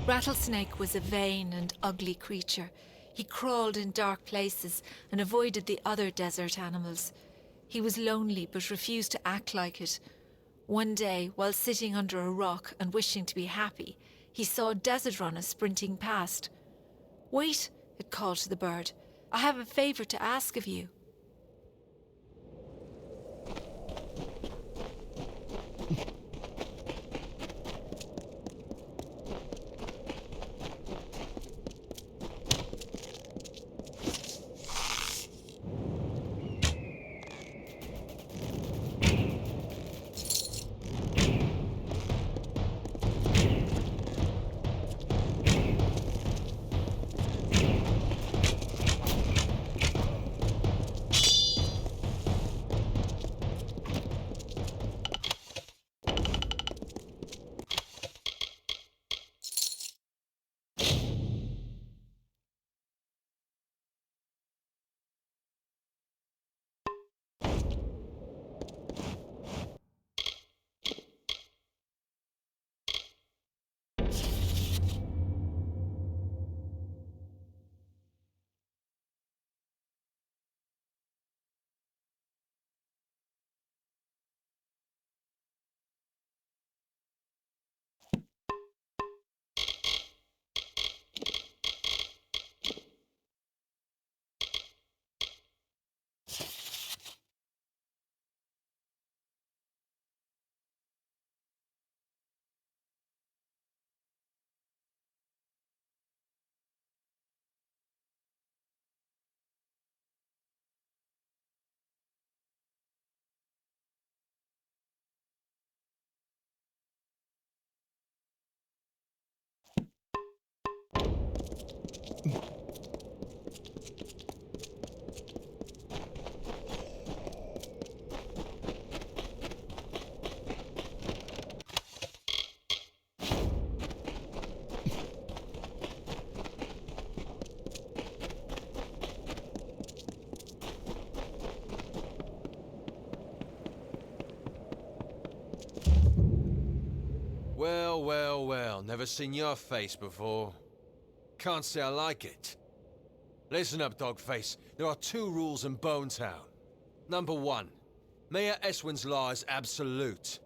Rattlesnake was a vain and ugly creature. He crawled in dark places and avoided the other desert animals. He was lonely but refused to act like it. One day, while sitting under a rock and wishing to be happy, he saw a desert runner sprinting past. "Wait," it called to the bird. "I have a favor to ask of you." Well, well, well, never seen your face before. Can't say I like it. Listen up, Dogface. There are two rules in Bonetown. Number one, Mayor Eswin's law is absolute.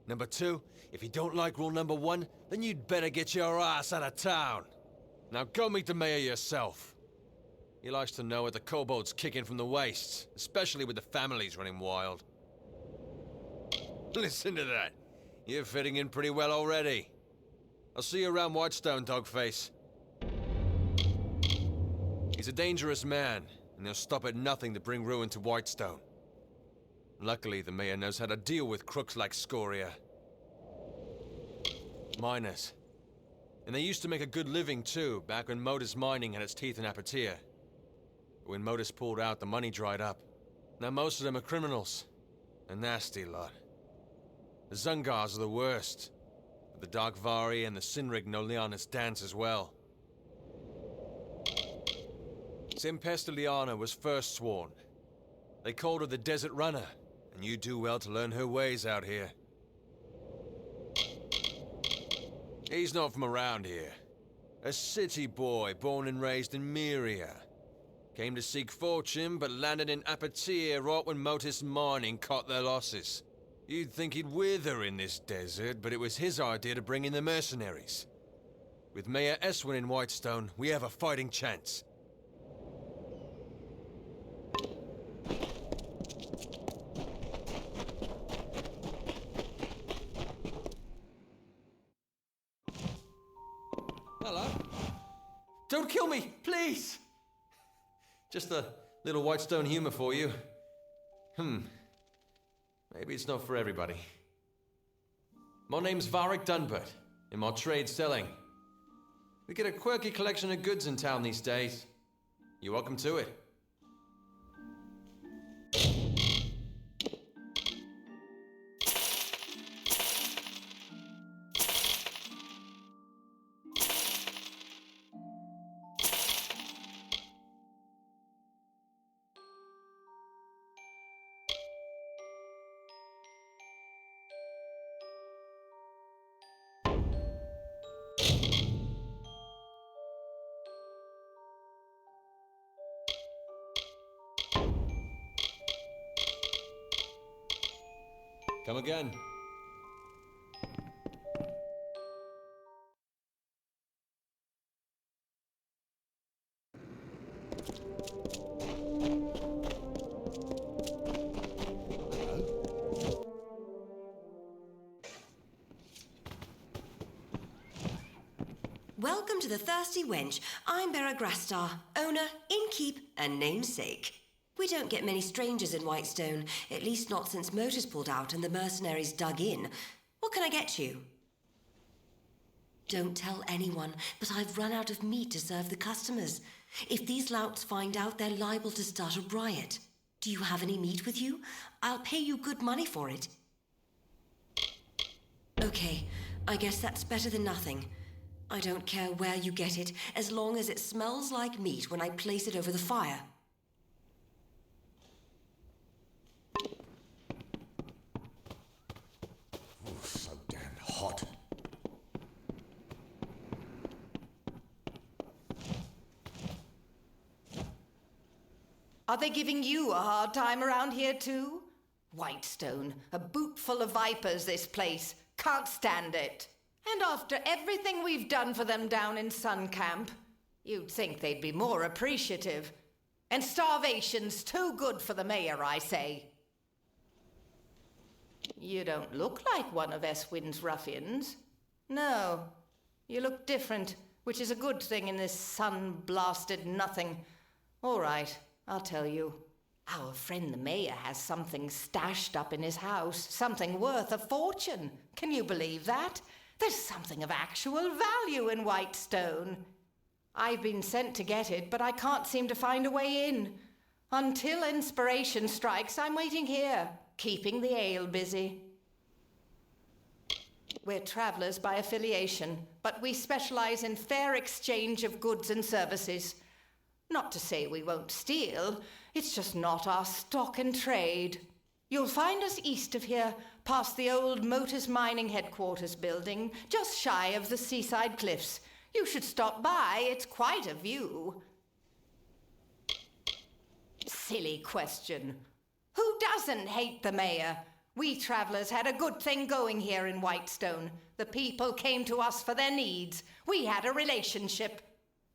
Number two, if you don't like rule number one, then you'd better get your ass out of town. Now go meet the mayor yourself. He likes to know what the kobolds kicking from the wastes, especially with the families running wild. Listen to that. You're fitting in pretty well already. I'll see you around Whitestone, Dogface. He's a dangerous man, and he'll stop at nothing to bring ruin to Whitestone. Luckily, the mayor knows how to deal with crooks like Scoria. Miners. And they used to make a good living, too, back when Modus Mining had its teeth in Apatia. But when Modus pulled out, the money dried up. Now most of them are criminals. A nasty lot. The Zungars are the worst. But the Darkvari and the Sinrig know Liana's dance as well. Simpesta Liana was first sworn. They called her the Desert Runner, and you do well to learn her ways out here. He's not from around here. A city boy born and raised in Myria. Came to seek fortune, but landed in Apatia right when Motus Mining caught their losses. You'd think he'd wither in this desert, but it was his idea to bring in the mercenaries. With Mayor Eswin in Whitestone, we have a fighting chance. Hello? Don't kill me, please! Just a little Whitestone humor for you. Maybe it's not for everybody. My name's Varric Dunbert, and my trade's selling. We get a quirky collection of goods in town these days. You're welcome to it. Come again. Welcome to the Thirsty Wench. I'm Bera Grastar, owner, innkeep, and namesake. We don't get many strangers in Whitestone, at least not since Motus pulled out and the mercenaries dug in. What can I get you? Don't tell anyone, but I've run out of meat to serve the customers. If these louts find out, they're liable to start a riot. Do you have any meat with you? I'll pay you good money for it. Okay, I guess that's better than nothing. I don't care where you get it, as long as it smells like meat when I place it over the fire. So damn hot. Are they giving you a hard time around here too? Whitestone, a boot full of vipers, this place. Can't stand it. And after everything we've done for them down in Sun Camp, you'd think they'd be more appreciative. And starvation's too good for the mayor, I say. You don't look like one of Eswin's ruffians. No, you look different, which is a good thing in this sun-blasted nothing. All right, I'll tell you. Our friend the mayor has something stashed up in his house, something worth a fortune. Can you believe that? There's something of actual value in Whitestone. I've been sent to get it, but I can't seem to find a way in. Until inspiration strikes, I'm waiting here, keeping the ale busy. We're travellers by affiliation, but we specialise in fair exchange of goods and services. Not to say we won't steal, it's just not our stock and trade. You'll find us east of here, past the old Motus Mining headquarters building, just shy of the seaside cliffs. You should stop by, it's quite a view. Silly question. Who doesn't hate the mayor? We travellers had a good thing going here in Whitestone. The people came to us for their needs. We had a relationship.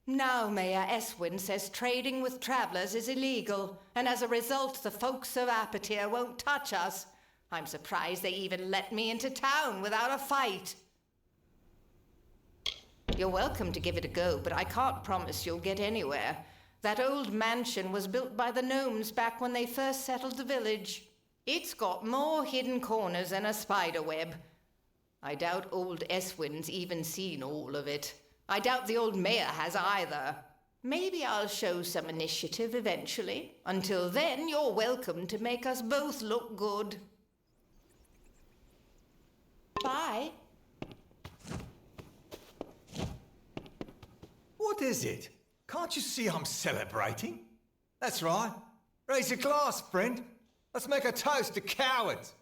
Now Mayor Eswin says trading with travellers is illegal, and as a result the folks of Apatia won't touch us. I'm surprised they even let me into town without a fight. You're welcome to give it a go, but I can't promise you'll get anywhere. That old mansion was built by the gnomes back when they first settled the village. It's got more hidden corners than a spider web. I doubt old Eswin's even seen all of it. I doubt the old mayor has either. Maybe I'll show some initiative eventually. Until then, you're welcome to make us both look good. Bye. What is it? Can't you see I'm celebrating? That's right. Raise your glass, friend. Let's make a toast to cowards.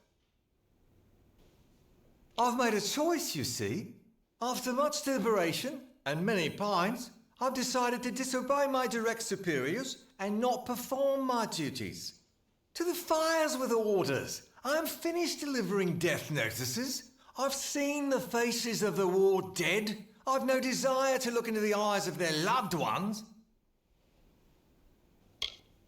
I've made a choice, you see. After much deliberation and many pines, I've decided to disobey my direct superiors and not perform my duties. To the fires with orders. I'm finished delivering death notices. I've seen the faces of the war dead. I've no desire to look into the eyes of their loved ones.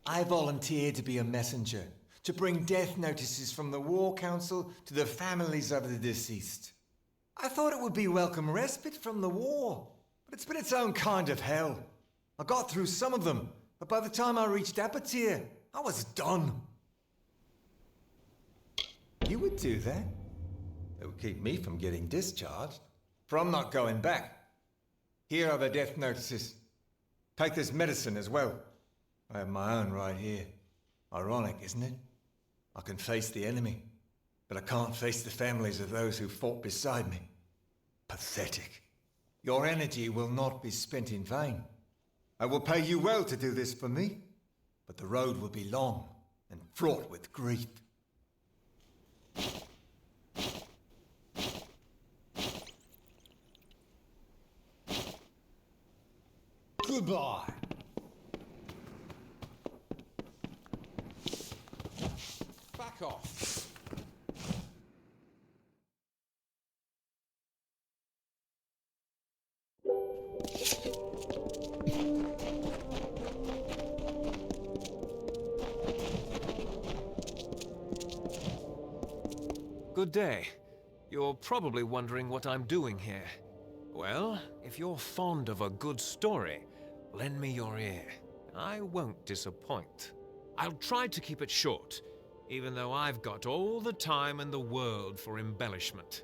I volunteered to be a messenger, to bring death notices from the War Council to the families of the deceased. I thought it would be welcome respite from the war, but it's been its own kind of hell. I got through some of them, but by the time I reached Apatir, I was done. You would do that? It would keep me from getting discharged, for I'm not going back. Here are the death notices. Take this medicine as well. I have my own right here. Ironic, isn't it? I can face the enemy, but I can't face the families of those who fought beside me. Pathetic. Your energy will not be spent in vain. I will pay you well to do this for me, but the road will be long and fraught with grief. Goodbye. Back off. Good day. You're probably wondering what I'm doing here. Well, if you're fond of a good story, lend me your ear. I won't disappoint. I'll try to keep it short, even though I've got all the time in the world for embellishment.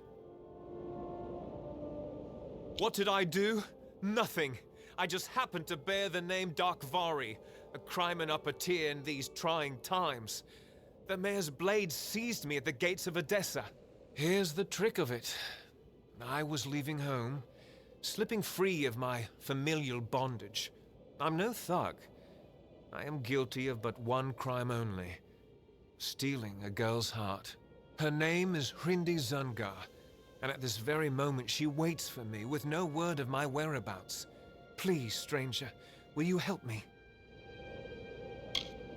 What did I do? Nothing. I just happened to bear the name Darkvari, a crime in Apatir in these trying times. The mayor's blade seized me at the gates of Edessa. Here's the trick of it. I was leaving home, slipping free of my familial bondage. I'm no thug. I am guilty of but one crime only. Stealing a girl's heart. Her name is Hrindi Zungar, and at this very moment she waits for me with no word of my whereabouts. Please, stranger, will you help me?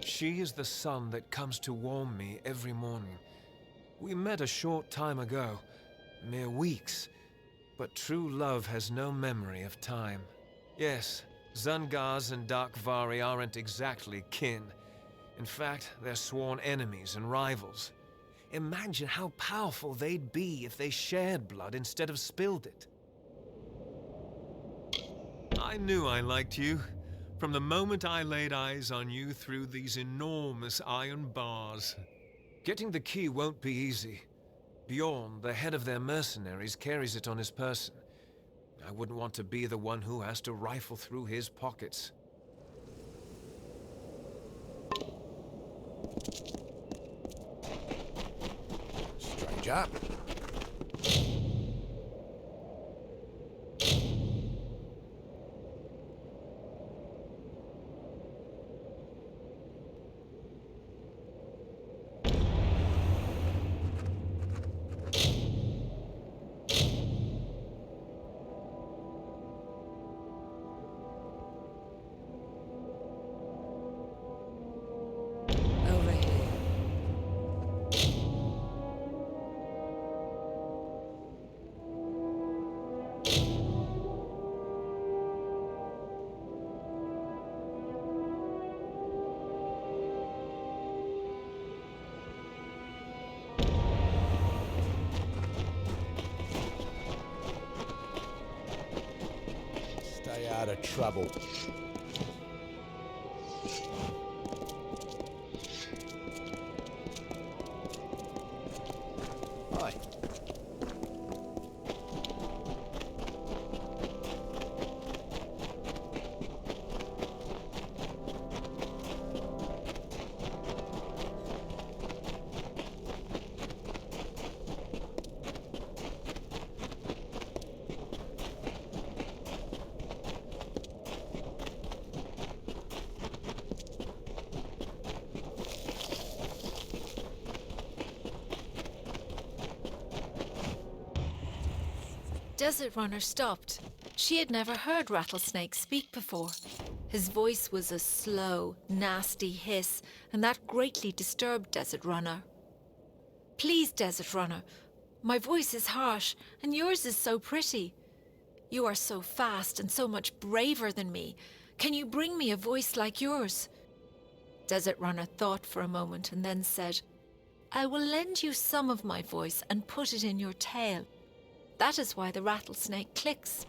She is the sun that comes to warm me every morning. We met a short time ago, mere weeks, but true love has no memory of time. Yes, Zungars and Darkvari aren't exactly kin. In fact, they're sworn enemies and rivals. Imagine how powerful they'd be if they shared blood instead of spilled it. I knew I liked you. From the moment I laid eyes on you through these enormous iron bars. Getting the key won't be easy. Bjorn, the head of their mercenaries, carries it on his person. I wouldn't want to be the one who has to rifle through his pockets. Stranger. Over here. Stay out of trouble. Hi. Desert Runner stopped. She had never heard Rattlesnake speak before. His voice was a slow, nasty hiss, and that greatly disturbed Desert Runner. Please, Desert Runner, my voice is harsh, and yours is so pretty. You are so fast and so much braver than me. Can you bring me a voice like yours? Desert Runner thought for a moment and then said, I will lend you some of my voice and put it in your tail. That is why the rattlesnake clicks.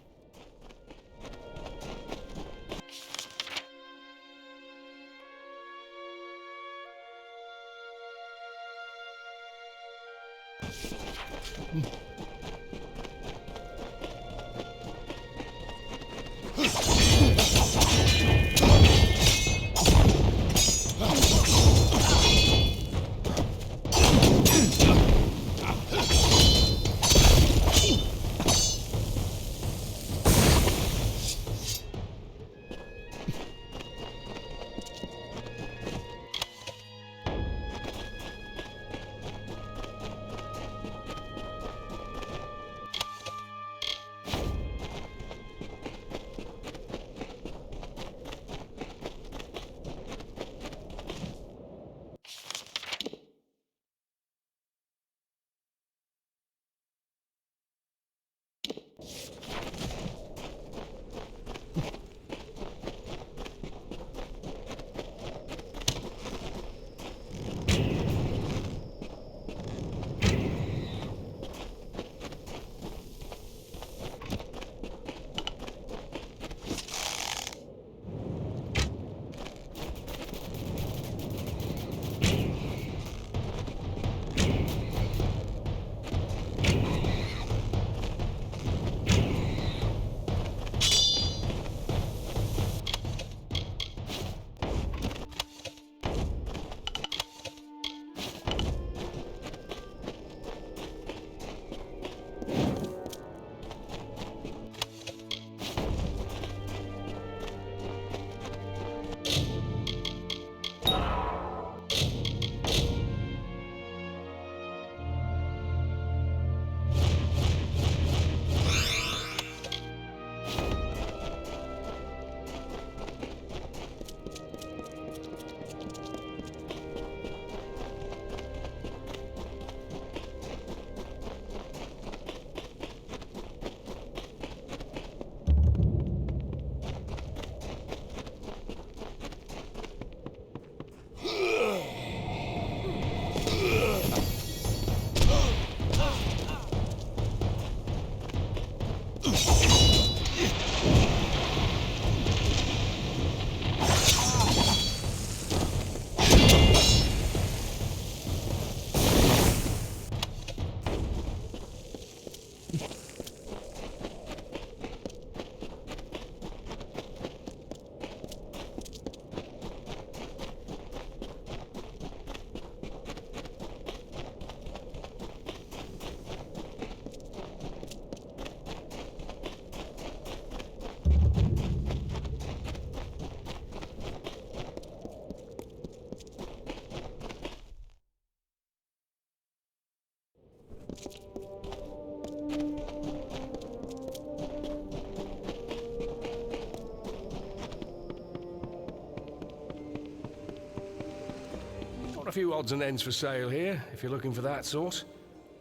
Got a few odds and ends for sale here, if you're looking for that sort.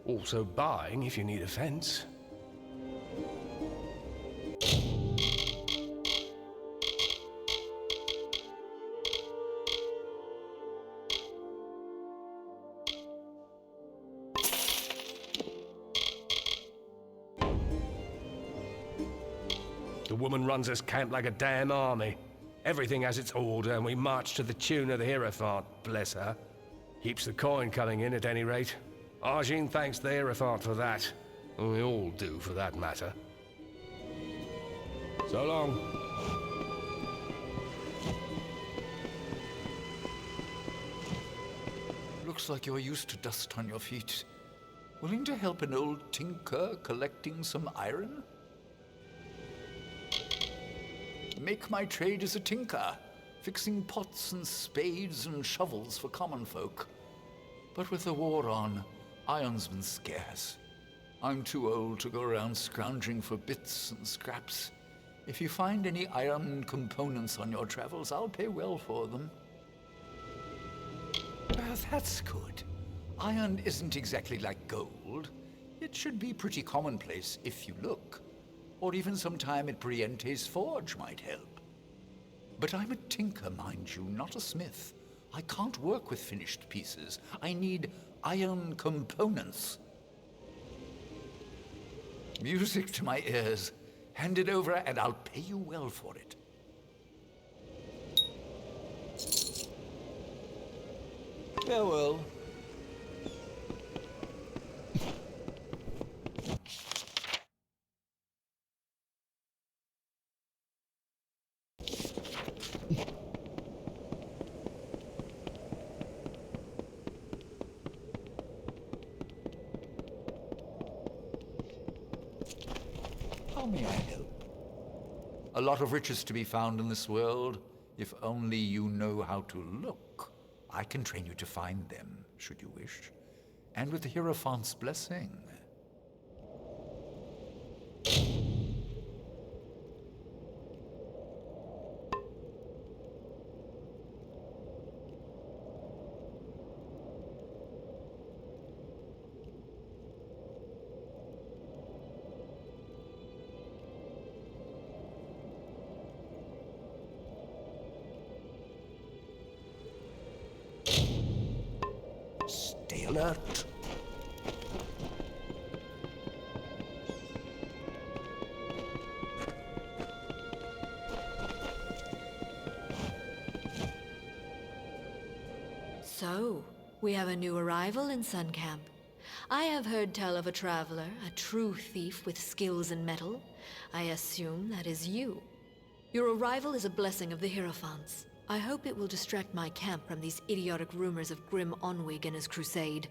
Also buying if you need a fence. The woman runs this camp like a damn army. Everything has its order, and we march to the tune of the Hierophant, bless her. Keeps the coin coming in, at any rate. Arjun thanks the Hierophant for that. And we all do, for that matter. So long. Looks like you're used to dust on your feet. Willing to help an old tinker collecting some iron? Make my trade as a tinker, fixing pots and spades and shovels for common folk. But with the war on, iron's been scarce. I'm too old to go around scrounging for bits and scraps. If you find any iron components on your travels, I'll pay well for them. That's good. Iron isn't exactly like gold. It should be pretty commonplace if you look. Or even some time at Briente's forge might help. But I'm a tinker, mind you, not a smith. I can't work with finished pieces. I need iron components. Music to my ears. Hand it over and I'll pay you well for it. Farewell. How may I help? A lot of riches to be found in this world, if only you know how to look. I can train you to find them, should you wish. And with the Hierophant's blessing. Stay alert. So, we have a new arrival in Sun Camp. I have heard tell of a traveler, a true thief with skills in metal. I assume that is you. Your arrival is a blessing of the Hierophants. I hope it will distract my camp from these idiotic rumors of Grim Onwig and his crusade.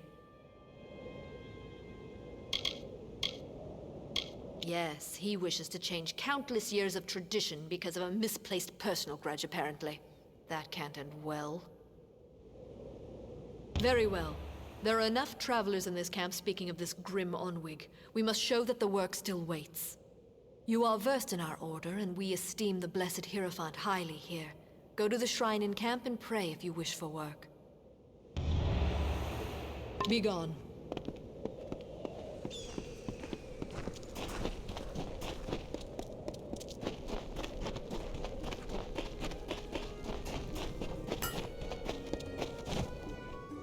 Yes, he wishes to change countless years of tradition because of a misplaced personal grudge, apparently. That can't end well. Very well. There are enough travelers in this camp speaking of this Grim Onwig. We must show that the work still waits. You are versed in our order, and we esteem the blessed Hierophant highly here. Go to the shrine in camp and pray if you wish for work. Be gone.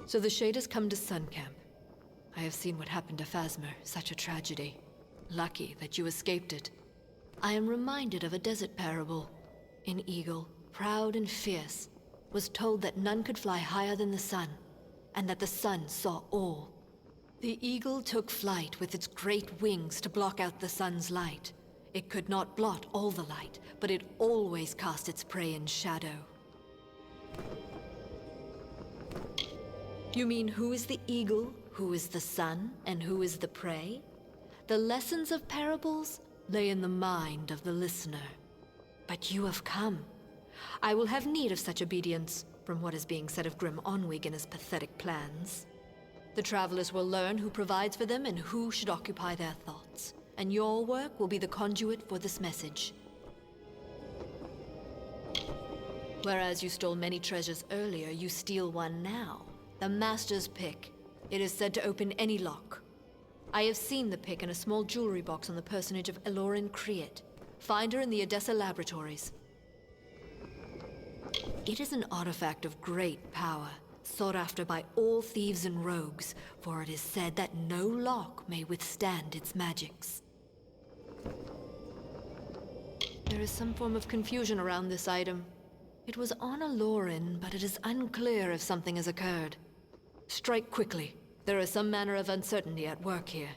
So the Shade has come to Sun Camp. I have seen what happened to Phasmer, such a tragedy. Lucky that you escaped it. I am reminded of a desert parable. An eagle, proud and fierce, was told that none could fly higher than the sun, and that the sun saw all. The eagle took flight with its great wings to block out the sun's light. It could not blot all the light, but it always cast its prey in shadow. You mean who is the eagle, who is the sun, and who is the prey? The lessons of parables lay in the mind of the listener. But you have come. I will have need of such obedience, from what is being said of Grim Onwig and his pathetic plans. The travelers will learn who provides for them and who should occupy their thoughts, and your work will be the conduit for this message. Whereas you stole many treasures earlier, you steal one now. The Master's Pick. It is said to open any lock. I have seen the pick in a small jewelry box on the personage of Elorin Kriet. Find her in the Odessa laboratories. It is an artifact of great power, sought after by all thieves and rogues, for it is said that no lock may withstand its magics. There is some form of confusion around this item. It was on Elorin, but it is unclear if something has occurred. Strike quickly. There is some manner of uncertainty at work here.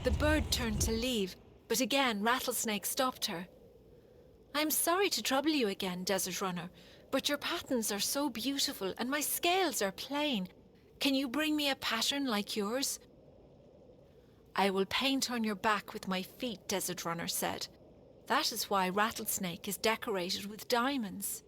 The bird turned to leave, but again Rattlesnake stopped her. "I'm sorry to trouble you again, Desert Runner, but your patterns are so beautiful and my scales are plain. Can you bring me a pattern like yours?" "I will paint on your back with my feet," Desert Runner said. "That is why Rattlesnake is decorated with diamonds."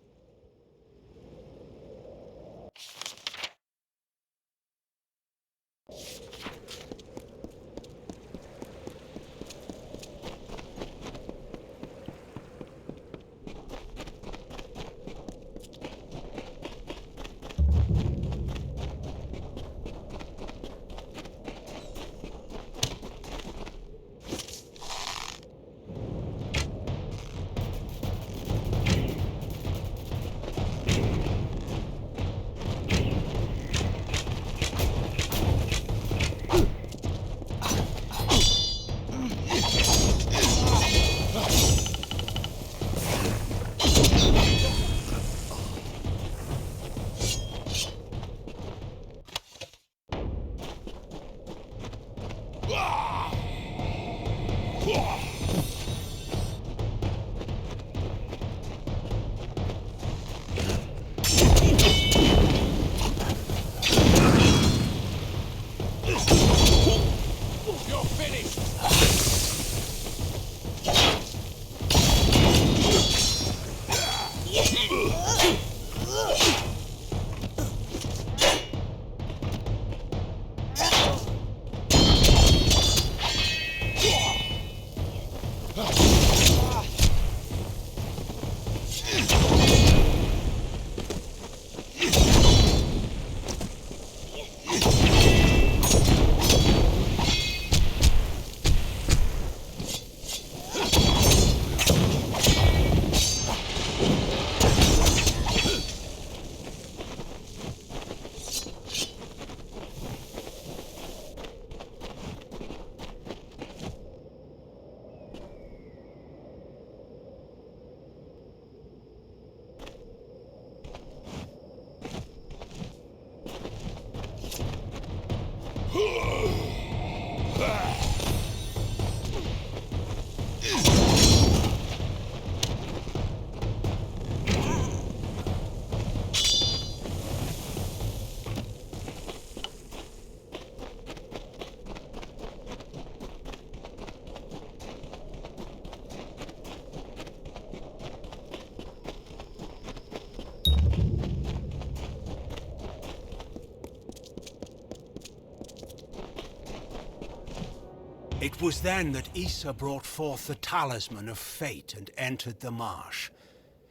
It was then that Issa brought forth the talisman of fate and entered the marsh.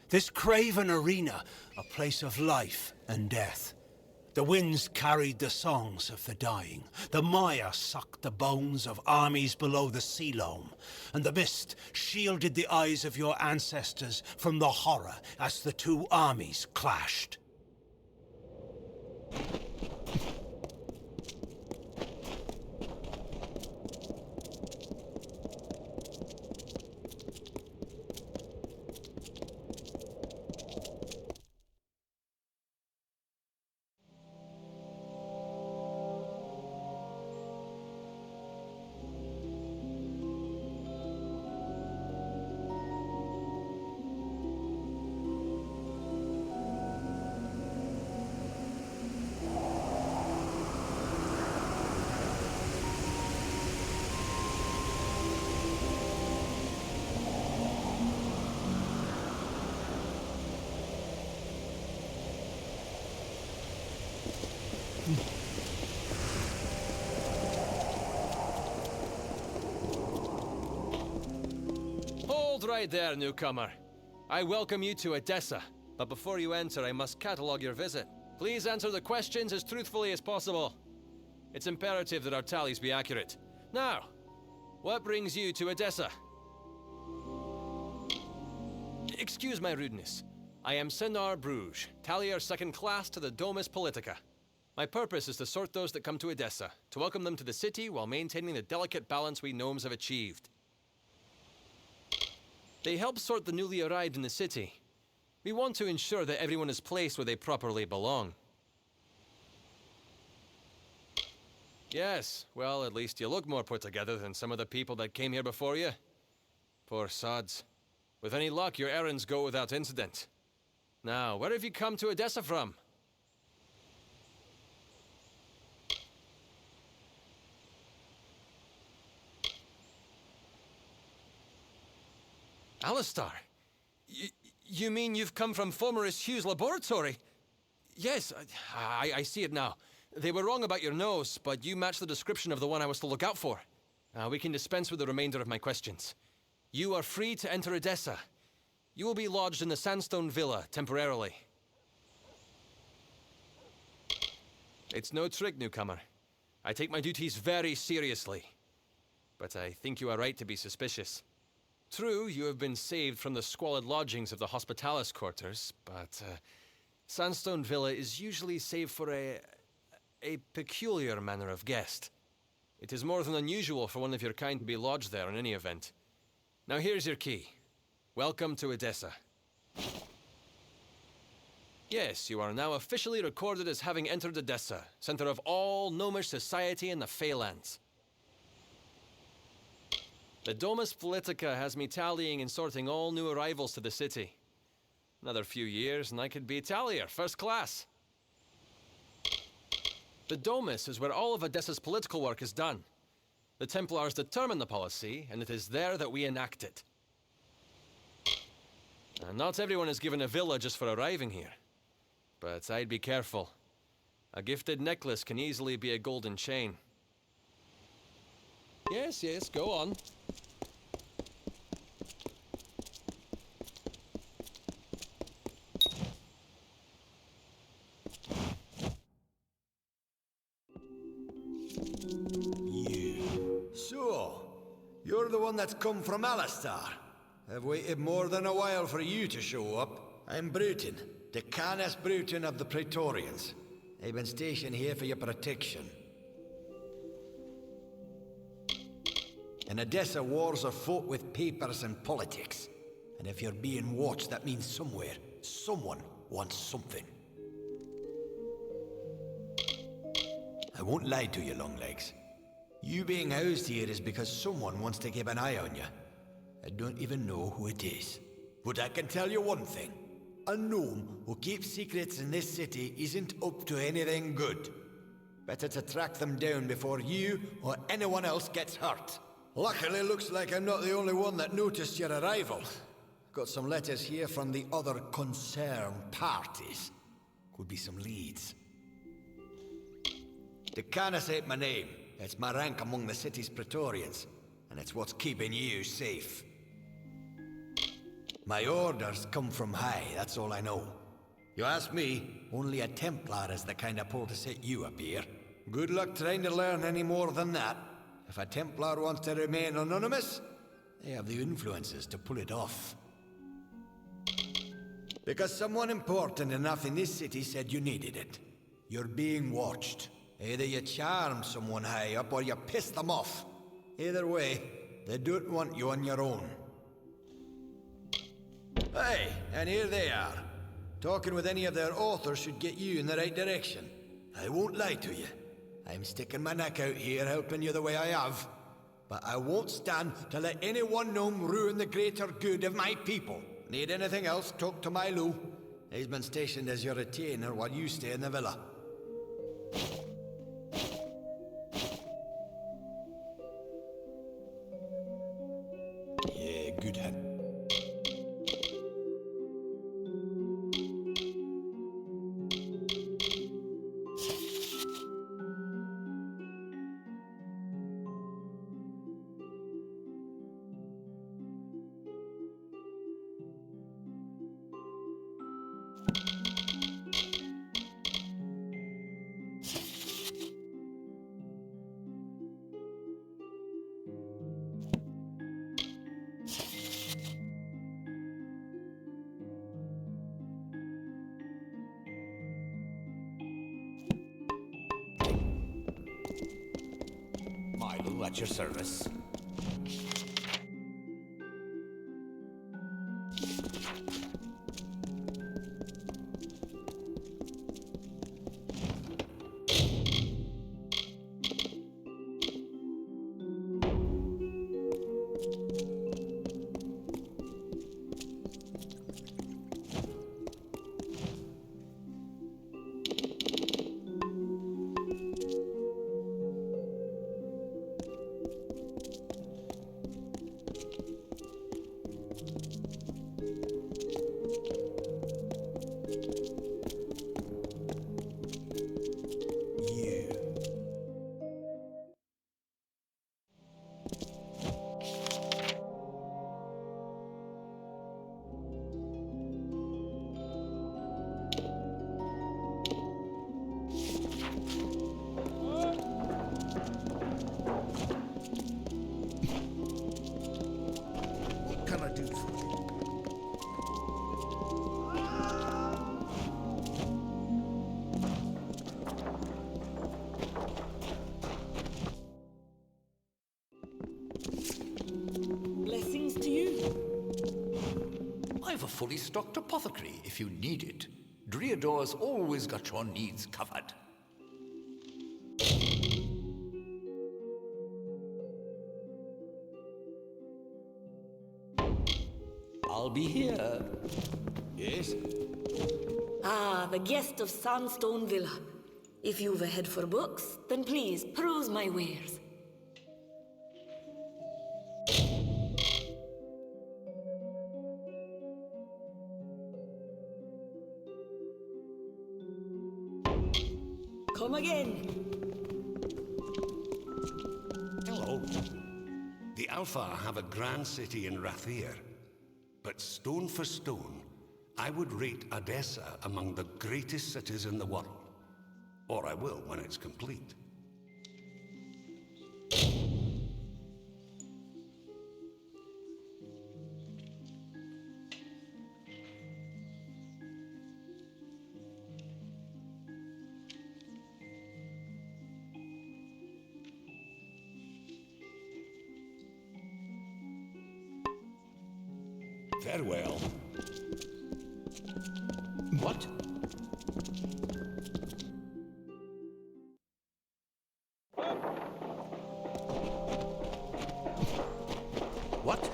This craven arena, a place of life and death. The winds carried the songs of the dying. The mire sucked the bones of armies below the sea loam. And the mist shielded the eyes of your ancestors from the horror as the two armies clashed. right there, newcomer. I welcome you to Edessa, but before you enter, I must catalogue your visit. Please answer the questions as truthfully as possible. It's imperative that our tallies be accurate. Now, what brings you to Edessa? Excuse my rudeness. I am Senar Bruges, tallier second class to the Domus Politica. My purpose is to sort those that come to Edessa, to welcome them to the city while maintaining the delicate balance we gnomes have achieved. They help sort the newly arrived in the city. We want to ensure that everyone is placed where they properly belong. Yes, well, at least you look more put together than some of the people that came here before you. Poor sods. With any luck, your errands go without incident. Now, where have you come to Edessa from? Alistar? You mean you've come from Fomarus Hugh's laboratory? Yes, I see it now. They were wrong about your nose, but you match the description of the one I was to look out for. We can dispense with the remainder of my questions. You are free to enter Edessa. You will be lodged in the Sandstone Villa, temporarily. It's no trick, newcomer. I take my duties very seriously. But I think you are right to be suspicious. True, you have been saved from the squalid lodgings of the Hospitalis quarters, but Sandstone Villa is usually saved for a peculiar manner of guest. It is more than unusual for one of your kind to be lodged there in any event. Now here's your key. Welcome to Edessa. Yes, you are now officially recorded as having entered Edessa, center of all gnomish society in the Feylands. The Domus Politica has me tallying and sorting all new arrivals to the city. Another few years and I could be tallier, first class. The Domus is where all of Edessa's political work is done. The Templars determine the policy, and it is there that we enact it. Not everyone is given a villa just for arriving here. But I'd be careful. A gifted necklace can easily be a golden chain. Yes, go on. So, you're the one that's come from Alistar. I've waited more than a while for you to show up. I'm Bruton, Decanus Bruton of the Praetorians. I've been stationed here for your protection. In Edessa, wars are fought with papers and politics. And if you're being watched, that means somewhere, someone wants something. I won't lie to you, Longlegs. You being housed here is because someone wants to keep an eye on you. I don't even know who it is. But I can tell you one thing. A gnome who keeps secrets in this city isn't up to anything good. Better to track them down before you or anyone else gets hurt. Luckily, looks like I'm not the only one that noticed your arrival. Got some letters here from the other concerned parties. Could be some leads. Decanus ain't my name. It's my rank among the city's Praetorians, and it's what's keeping you safe. My orders come from high, that's all I know. You ask me, only a Templar is the kind of pull to set you up here. Good luck trying to learn any more than that. If a Templar wants to remain anonymous, they have the influences to pull it off. Because someone important enough in this city said you needed it. You're being watched. Either you charm someone high up or you piss them off. Either way, they don't want you on your own. Hey, and here they are. Talking with any of their authors should get you in the right direction. I won't lie to you. I'm sticking my neck out here helping you the way I have. But I won't stand to let any one gnome ruin the greater good of my people. Need anything else, talk to my Lou. He's been stationed as your retainer while you stay in the villa. Yeah, good hand. do at your service. Blessings to you. I've a fully stocked apothecary if you need it. Driador's always got your needs covered. I'll be here. Yes? Ah, the guest of Sandstone Villa. If you've a head for books, then please peruse my wares. Come again. Hello. The Alpha have a grand city in Rathir, but stone for stone, I would rate Odessa among the greatest cities in the world. Or I will when it's complete. Farewell. What? What?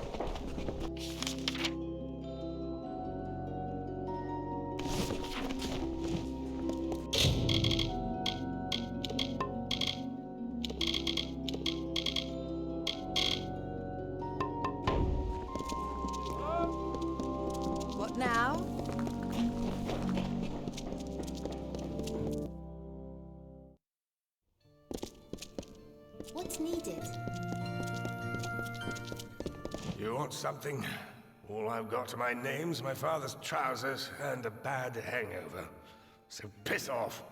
What now? What's needed? You want something? All I've got to my name's my father's trousers and a bad hangover. So piss off.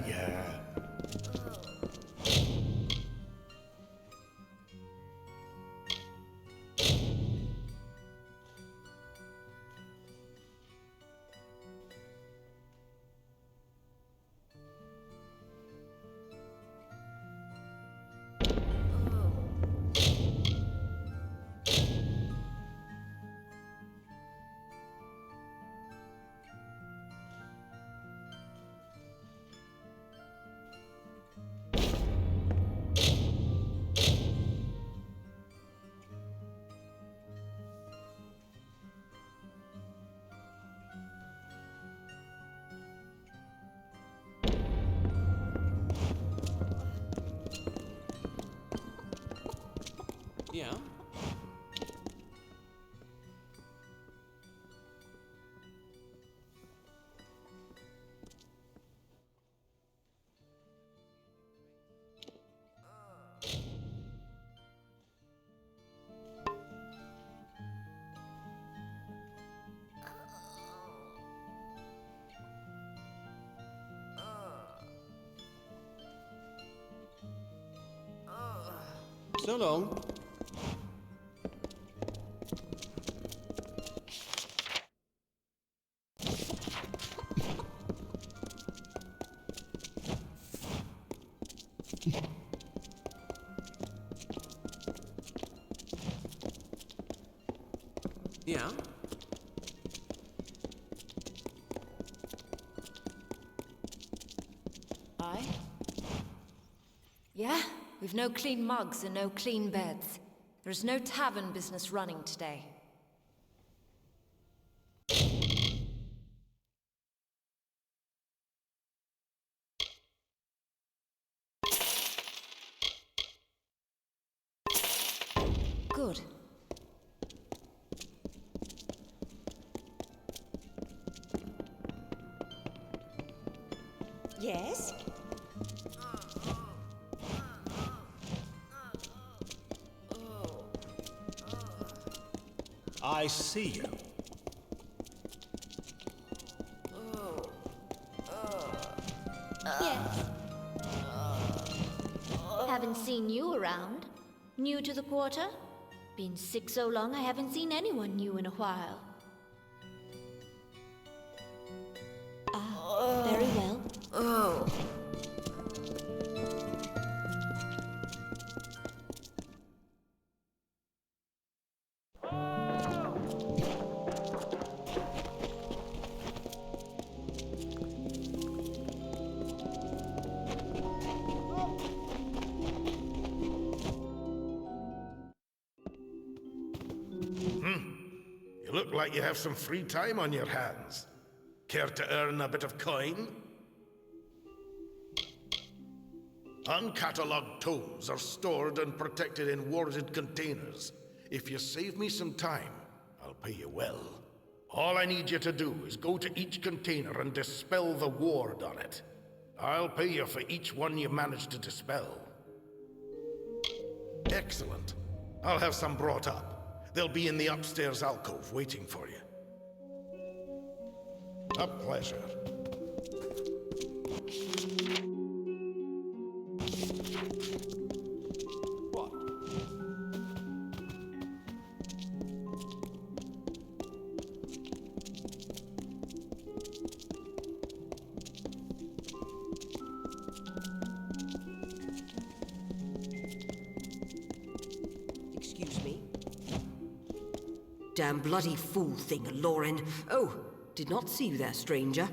Yeah. Yeah? So long. Yeah? Aye? Yeah, we've no clean mugs and no clean beds. There's no tavern business running today. Good. Yes? I see you. Yes. Haven't seen you around. New to the quarter? Been sick so long I haven't seen anyone new in a while. Very well. Oh. You look like you have some free time on your hands. Care to earn a bit of coin? Uncatalogued tomes are stored and protected in warded containers. If you save me some time, I'll pay you well. All I need you to do is go to each container and dispel the ward on it. I'll pay you for each one you manage to dispel. Excellent. I'll have some brought up. They'll be in the upstairs alcove waiting for you. A pleasure. What? Excuse me? Damn bloody fool thing, Lauren. Oh, did not see you there, stranger.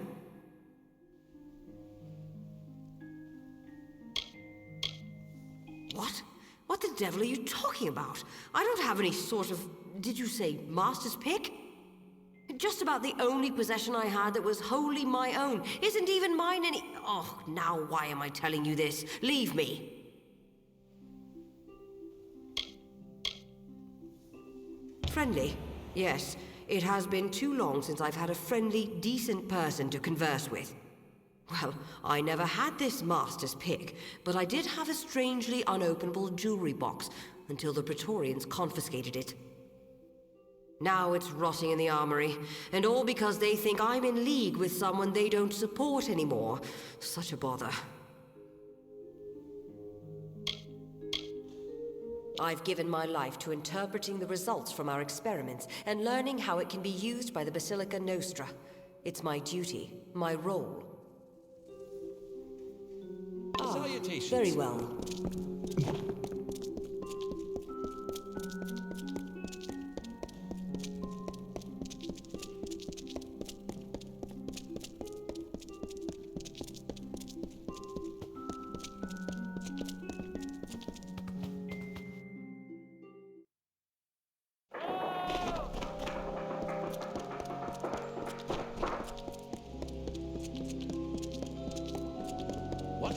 What? What the devil are you talking about? I don't have any sort of, did you say, master's pick? Just about the only possession I had that was wholly my own. Isn't even mine any... Oh, now why am I telling you this? Leave me. Friendly? Yes. It has been too long since I've had a friendly, decent person to converse with. Well, I never had this master's pick, but I did have a strangely unopenable jewelry box until the Praetorians confiscated it. Now it's rotting in the armory, and all because they think I'm in league with someone they don't support anymore. Such a bother. I've given my life to interpreting the results from our experiments and learning how it can be used by the Basilica Nostra. It's my duty, my role. Salutations. Very well. What?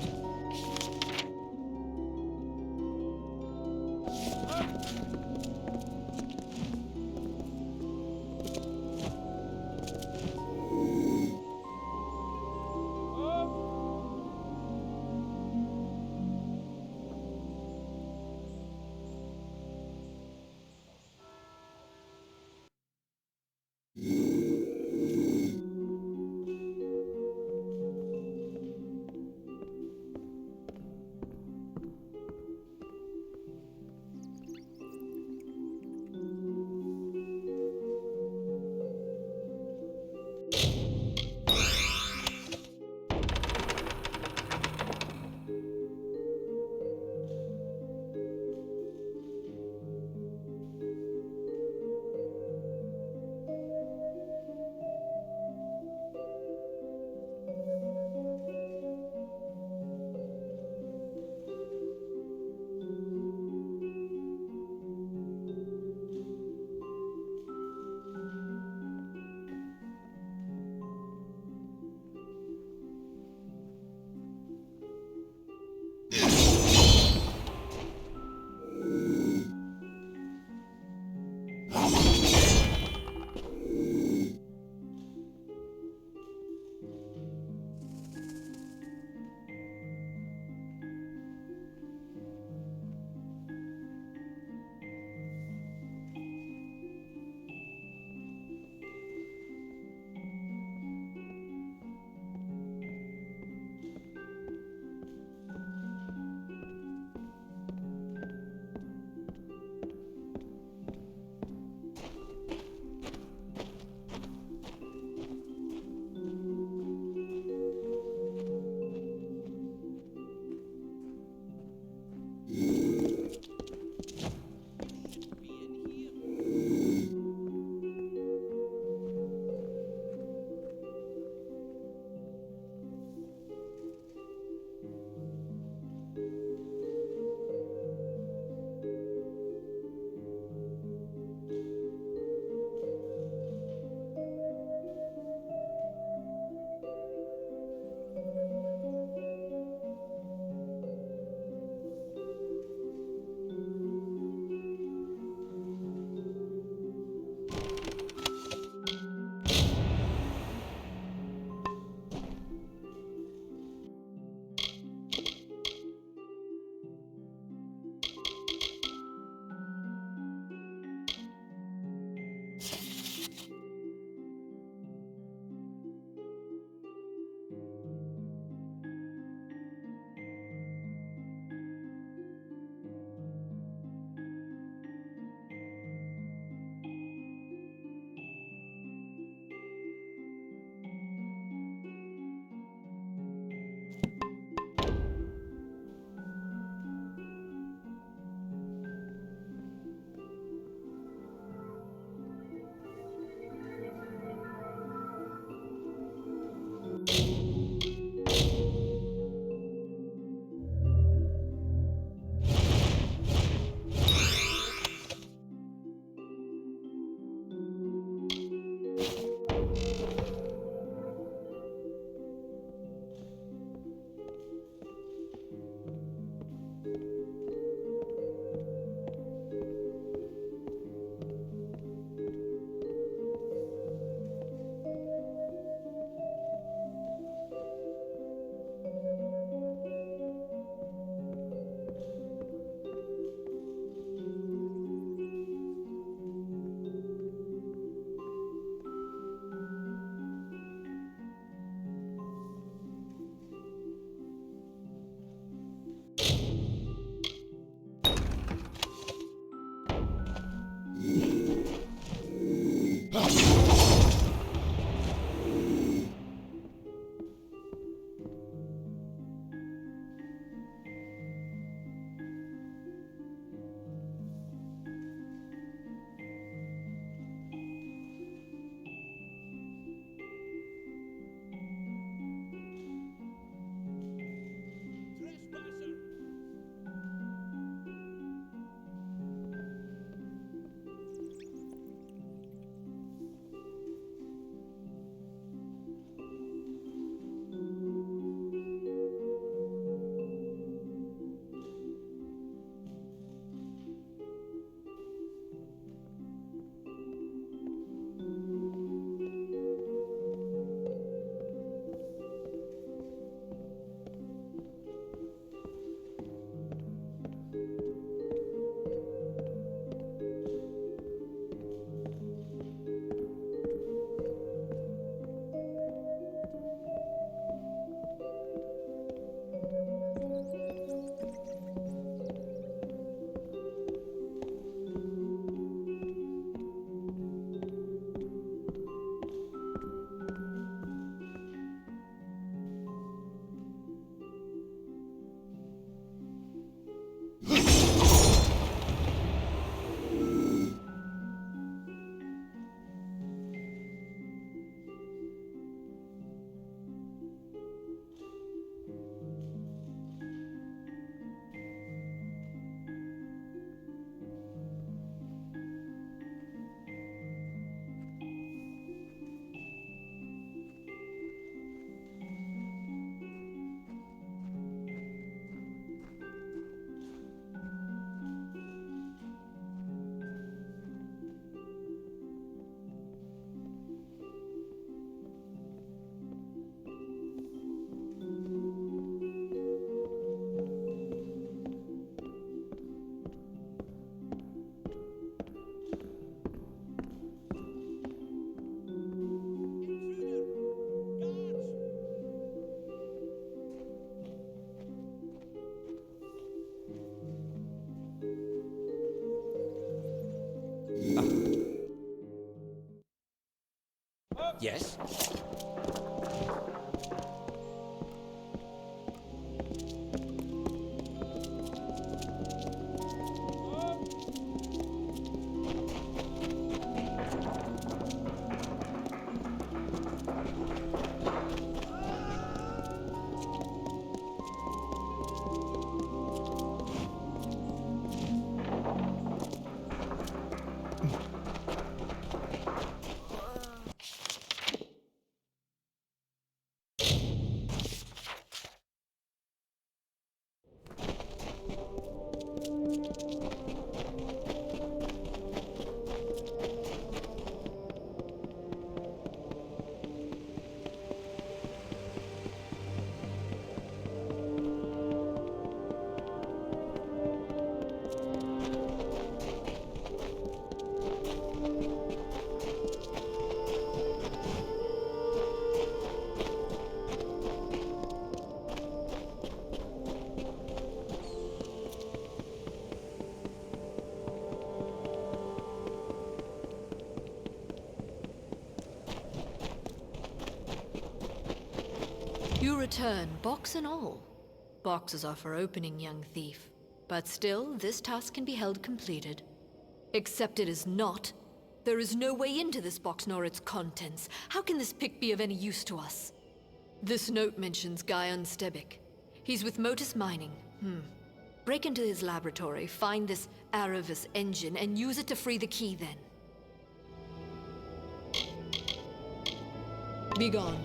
Yes? You return, box and all. Boxes are for opening, young thief. But still, this task can be held completed. Except it is not. There is no way into this box nor its contents. How can this pick be of any use to us? This note mentions Guy Unstebic. He's with Motus Mining. Break into his laboratory, find this Aravis engine, and use it to free the key then. Be gone.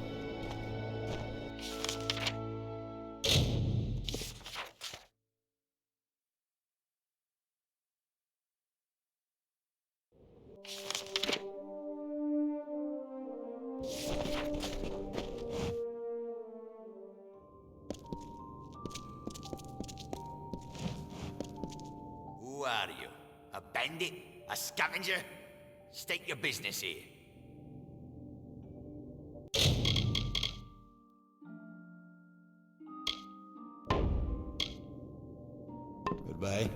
Who are you? A bandit? A scavenger? State your business here. Goodbye.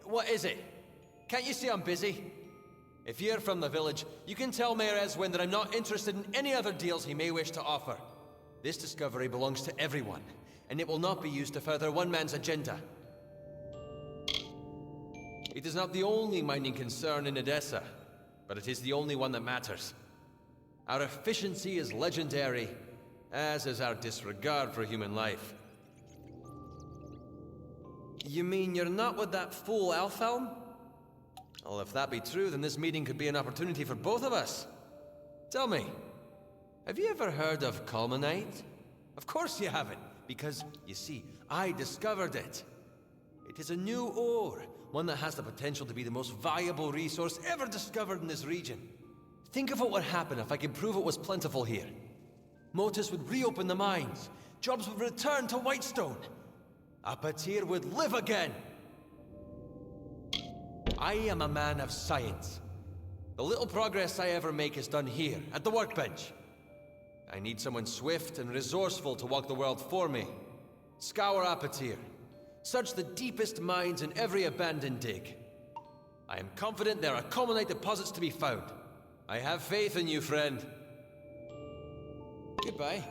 What is it? Can't you see I'm busy? If you're from the village, you can tell Mayor Eswin that I'm not interested in any other deals he may wish to offer. This discovery belongs to everyone, and it will not be used to further one man's agenda. It is not the only mining concern in Edessa, but it is the only one that matters. Our efficiency is legendary, as is our disregard for human life. You mean you're not with that fool Alfhelm? Well, if that be true, then this meeting could be an opportunity for both of us. Tell me, have you ever heard of Culminite? Of course you haven't, because, you see, I discovered it. It is a new ore, one that has the potential to be the most valuable resource ever discovered in this region. Think of what would happen if I could prove it was plentiful here. Motus would reopen the mines, jobs would return to Whitestone. Apatir would live again! I am a man of science. The little progress I ever make is done here, at the workbench. I need someone swift and resourceful to walk the world for me. Scour Apatir. Search the deepest mines in every abandoned dig. I am confident there are culminate deposits to be found. I have faith in you, friend. Goodbye.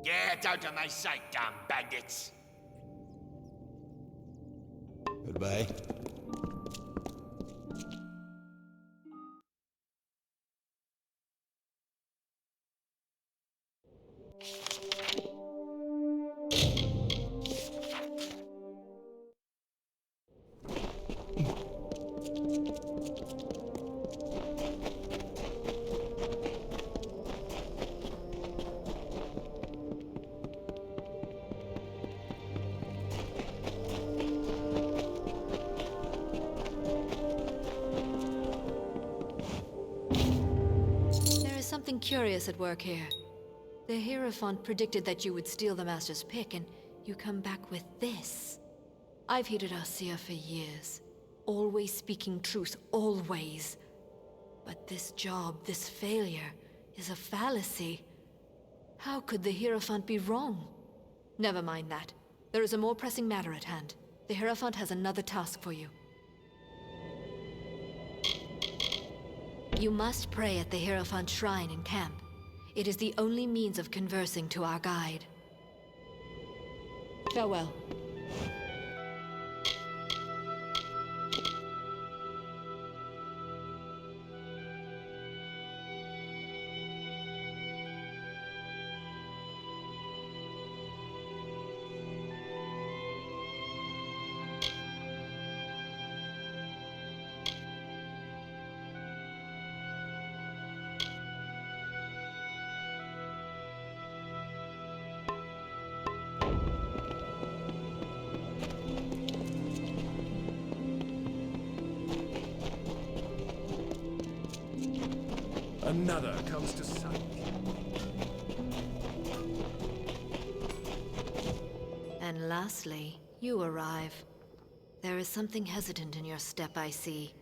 Get out of my sight, damn bandits! Goodbye. Something curious at work here. The Hierophant predicted that you would steal the Master's pick, and you come back with this. I've hated Arcia for years. Always speaking truth, always. But this job, this failure, is a fallacy. How could the Hierophant be wrong? Never mind that. There is a more pressing matter at hand. The Hierophant has another task for you. You must pray at the Hierophant shrine in camp. It is the only means of conversing to our guide. Farewell. Another comes to sight. And lastly, you arrive. There is something hesitant in your step, I see.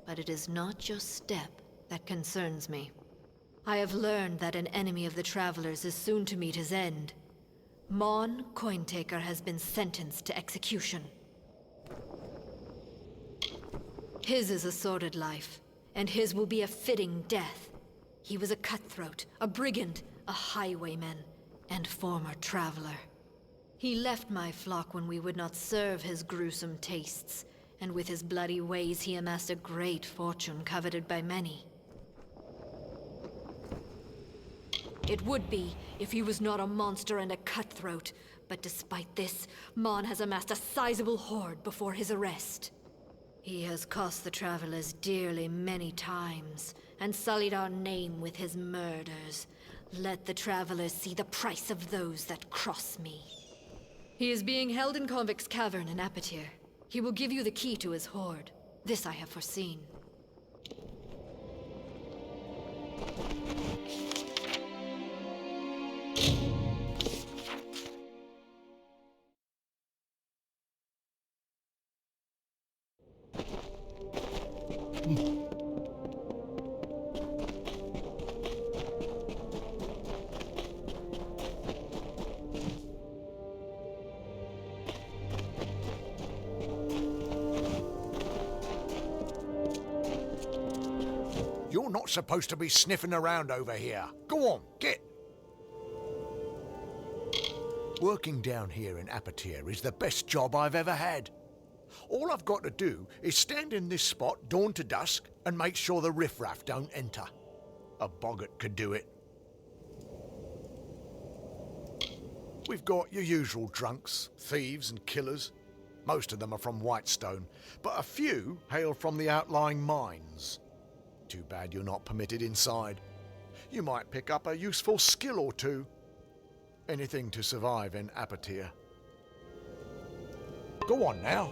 But it is not your step that concerns me. I have learned that an enemy of the Travelers is soon to meet his end. Mon Cointaker has been sentenced to execution. His is a sordid life, and his will be a fitting death. He was a cutthroat, a brigand, a highwayman, and former traveler. He left my flock when we would not serve his gruesome tastes, and with his bloody ways he amassed a great fortune coveted by many. It would be if he was not a monster and a cutthroat, but despite this, Mon has amassed a sizable hoard before his arrest. He has cost the travelers dearly many times, and sullied our name with his murders. Let the travelers see the price of those that cross me. He is being held in Convict's Cavern in Apatir. He will give you the key to his hoard. This I have foreseen. You're not supposed to be sniffing around over here. Go on, get! Working down here in Apatir is the best job I've ever had. All I've got to do is stand in this spot dawn to dusk and make sure the riffraff don't enter. A boggart could do it. We've got your usual drunks, thieves and killers. Most of them are from Whitestone, but a few hail from the outlying mines. Too bad you're not permitted inside. You might pick up a useful skill or two. Anything to survive in Apatir. Go on now.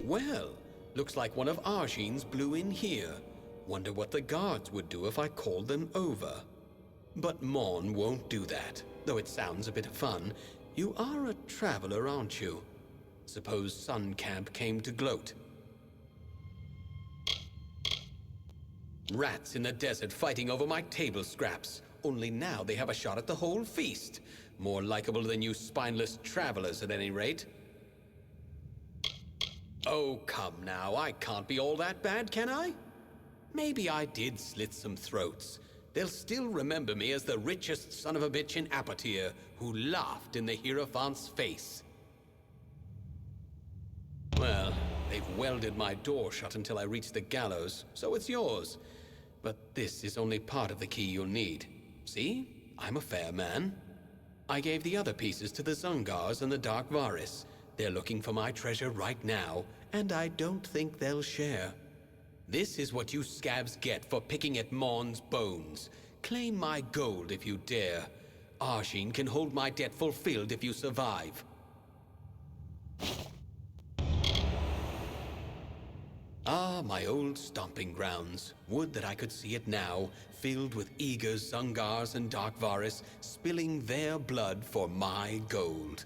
Well, looks like one of Arjean's blew in here. Wonder what the guards would do if I called them over. But Mon won't do that, though it sounds a bit of fun. You are a traveler, aren't you? Suppose Sun Camp came to gloat. Rats in the desert fighting over my table scraps. Only now they have a shot at the whole feast. More likable than you spineless travelers, at any rate. Oh, come now, I can't be all that bad, can I? Maybe I did slit some throats. They'll still remember me as the richest son of a bitch in Apatir, who laughed in the Hierophant's face. Well, They've welded my door shut until I reach the gallows, so it's yours. But this is only part of the key you'll need. See? I'm a fair man. I gave the other pieces to the Zungars and the Dark Varis. They're looking for my treasure right now, and I don't think they'll share. This is what you scabs get for picking at Mon's bones. Claim my gold if you dare. Arjin can hold my debt fulfilled if you survive. Ah, my old stomping grounds. Would that I could see it now, filled with eager Zungars and Dark Varis, spilling their blood for my gold.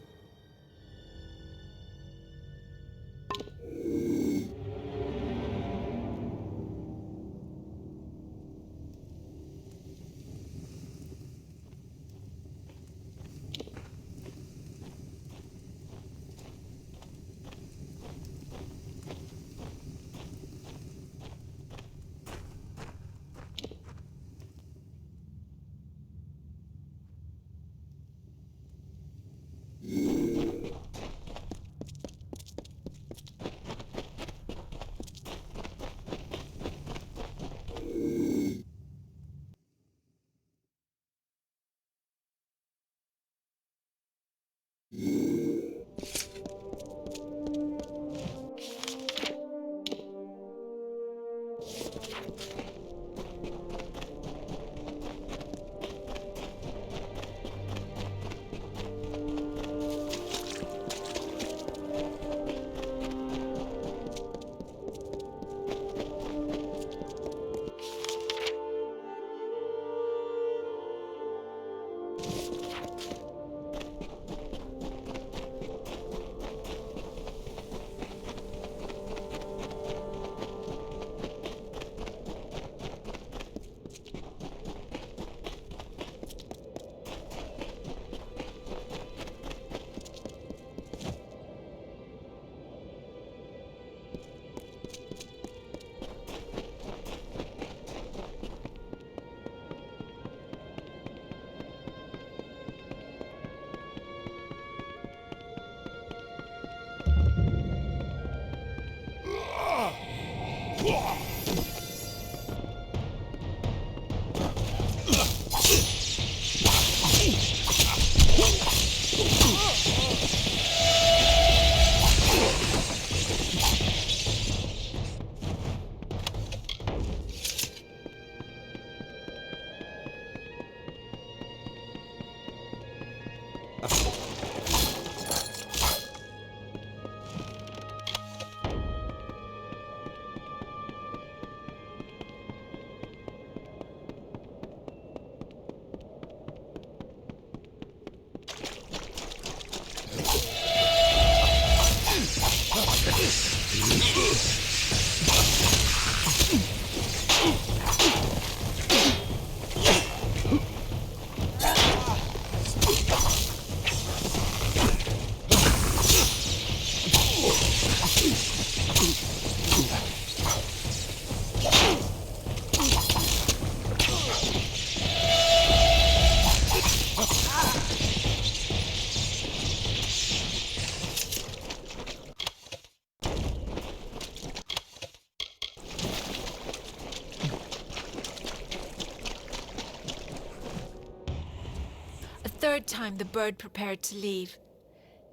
Third time the bird prepared to leave.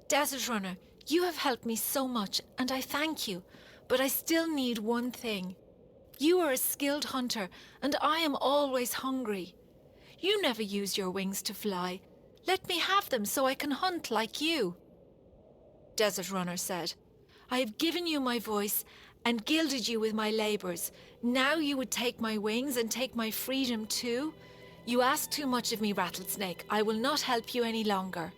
Desert Runner, you have helped me so much, and I thank you, but I still need one thing. You are a skilled hunter, and I am always hungry. You never use your wings to fly. Let me have them so I can hunt like you. Desert Runner said, I have given you my voice and gilded you with my labours. Now you would take my wings and take my freedom too? You ask too much of me, Rattlesnake. I will not help you any longer.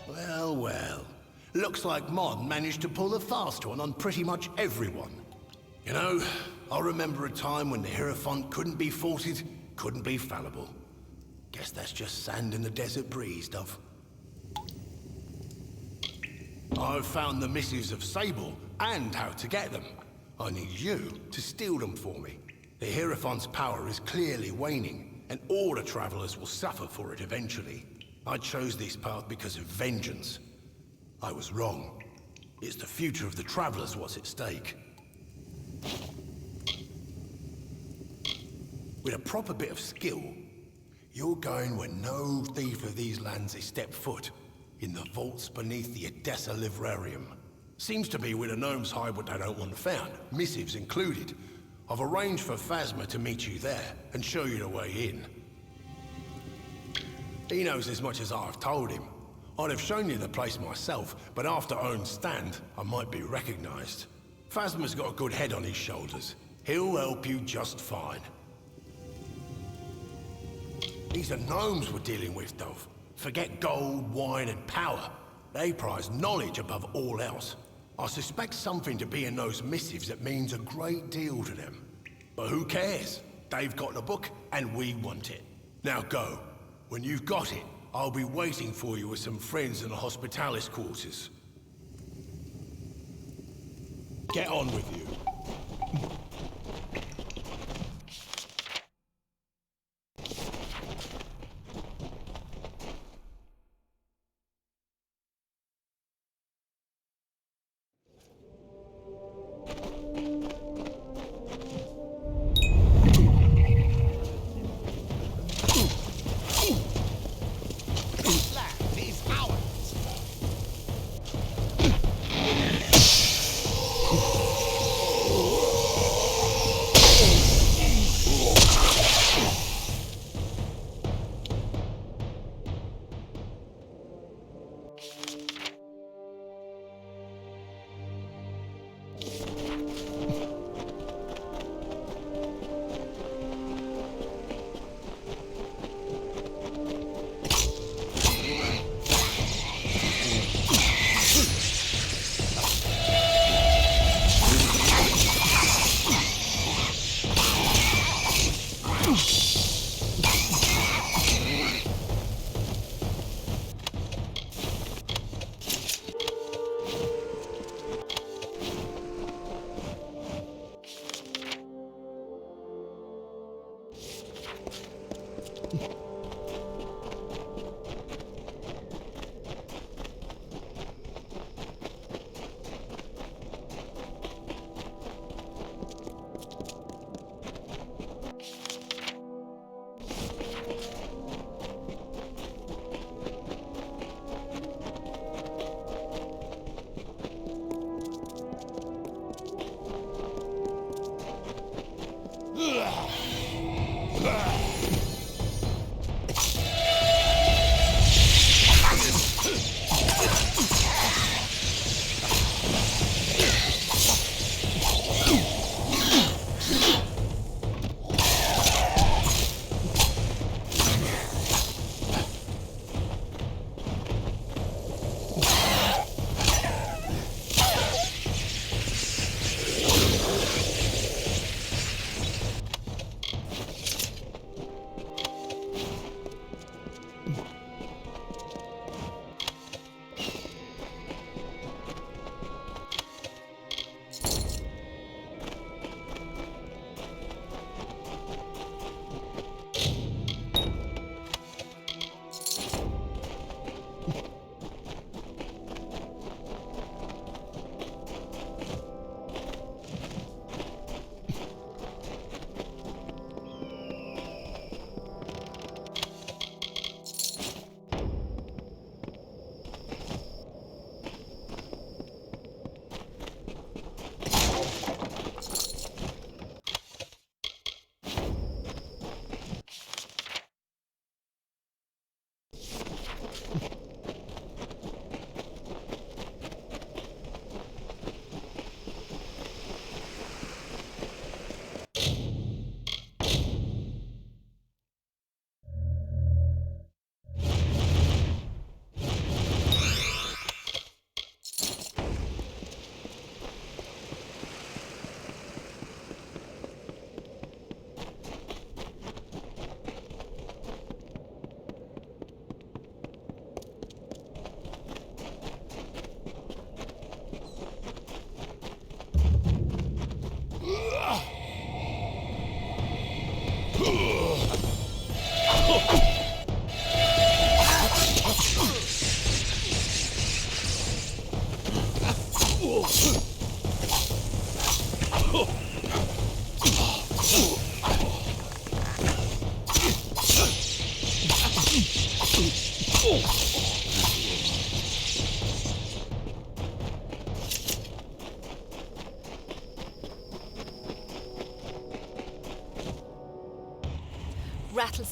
Well, well. Looks like Mon managed to pull the fast one on pretty much everyone. You know, I remember a time when the Hierophant couldn't be faulted, couldn't be fallible. Guess that's just sand in the desert breeze, Dove. I've found the missives of Sable and how to get them. I need you to steal them for me. The Hierophant's power is clearly waning, and all the travelers will suffer for it eventually. I chose this path because of vengeance. I was wrong. It's the future of the travelers what's at stake. With a proper bit of skill, you're going where no thief of these lands has stepped foot. in the vaults beneath the Odessa Livrarium. Seems to be where the gnomes hide what they don't want found, missives included. I've arranged for Phasma to meet you there and show you the way in. He knows as much as I've told him. I'd have shown you the place myself, but after Owen's stand, I might be recognized. Phasma's got a good head on his shoulders. He'll help you just fine. These are gnomes we're dealing with, Dove. Forget gold, wine, and power. They prize knowledge above all else. I suspect something to be in those missives that means a great deal to them. But who cares? They've got the book, and we want it. Now go. When you've got it, I'll be waiting for you with some friends in the Hospitalis quarters. Get on with you.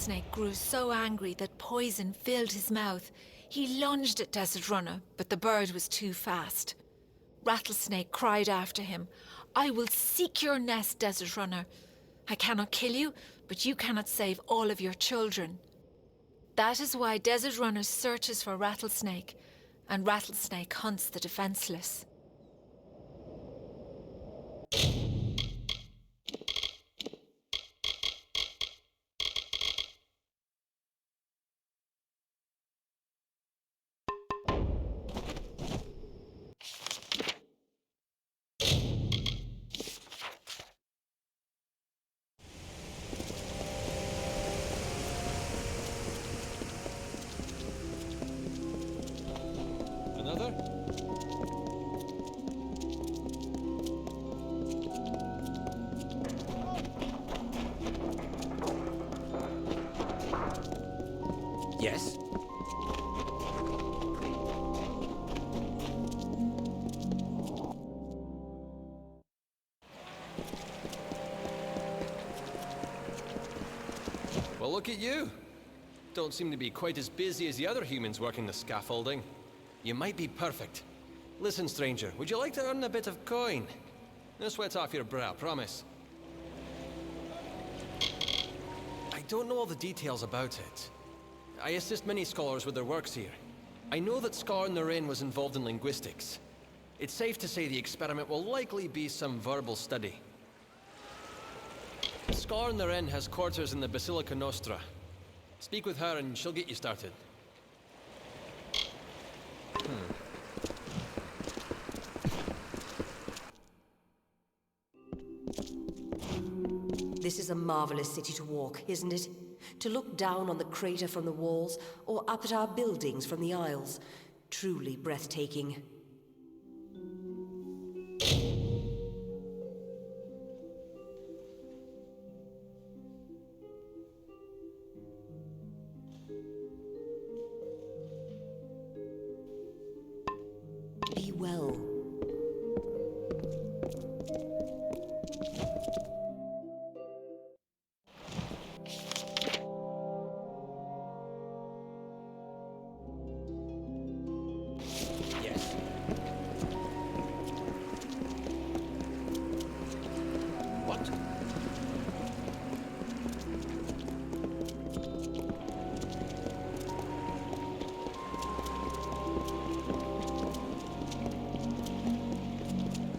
Rattlesnake grew so angry that poison filled his mouth. He lunged at Desert Runner, but the bird was too fast. Rattlesnake cried after him, "I will seek your nest, Desert Runner. I cannot kill you, but you cannot save all of your children." That is why Desert Runner searches for Rattlesnake, and Rattlesnake hunts the defenseless. Another? Yes? Well, look at you. Don't seem to be quite as busy as the other humans working the scaffolding. You might be perfect. Listen, stranger, would you like to earn a bit of coin? No sweat off your brow, promise. I don't know all the details about it. I assist many scholars with their works here. I know that Scar and Noreen was involved in linguistics. It's safe to say the experiment will likely be some verbal study. Scar Noreen has quarters in the Basilica Nostra. Speak with her and she'll get you started. This is a marvelous city to walk, isn't it? To look down on the crater from the walls, or up at our buildings from the aisles. Truly breathtaking. Be well. Yes. What?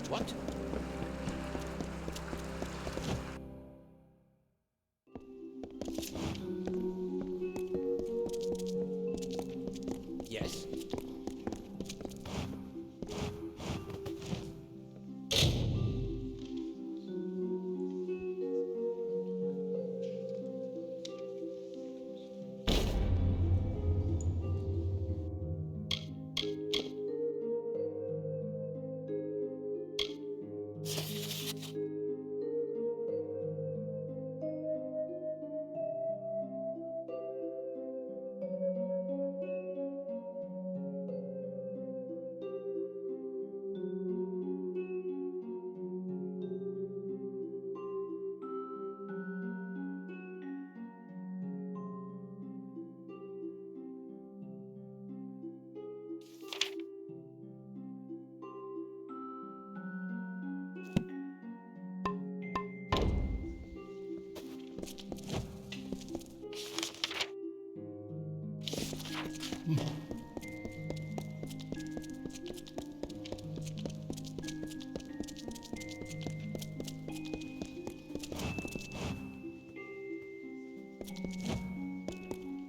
What? Yes.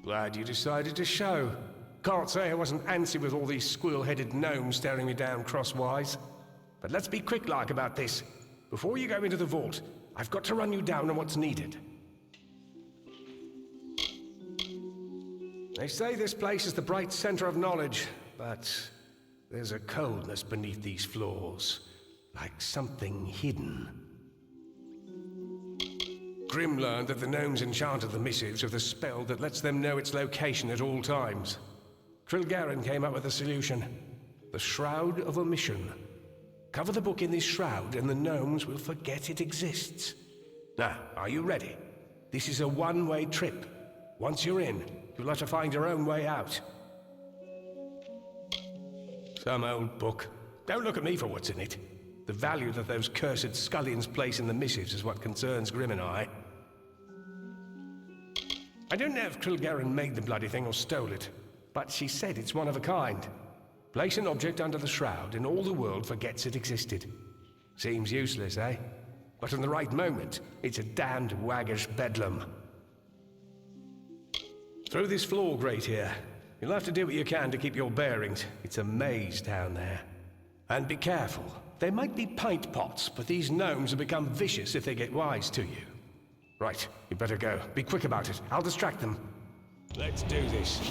Glad you decided to show. Can't say I wasn't antsy with all these squirrel-headed gnomes staring me down crosswise. But let's be quick-like about this. Before you go into the vault, I've got to run you down on what's needed. They say this place is the bright center of knowledge, but there's a coldness beneath these floors, like something hidden. Grim learned that the gnomes enchanted the missives with a spell that lets them know its location at all times. Trilgaren came up with a solution. The Shroud of Omission. Cover the book in this shroud and the gnomes will forget it exists. Now, are you ready? This is a one-way trip. Once you're in, you'll have to find your own way out. Some old book. Don't look at me for what's in it. The value that those cursed scullions place in the missives is what concerns Grim and I. I don't know if Krilgaren made the bloody thing or stole it, but she said it's one of a kind. Place an object under the shroud and all the world forgets it existed. Seems useless, eh? But in the right moment, it's a damned waggish bedlam. Through this floor grate here. You'll have to do what you can to keep your bearings. It's a maze down there. And be careful. There might be pint pots, but these gnomes will become vicious if they get wise to you. Right, you better go. Be quick about it. I'll distract them. Let's do this.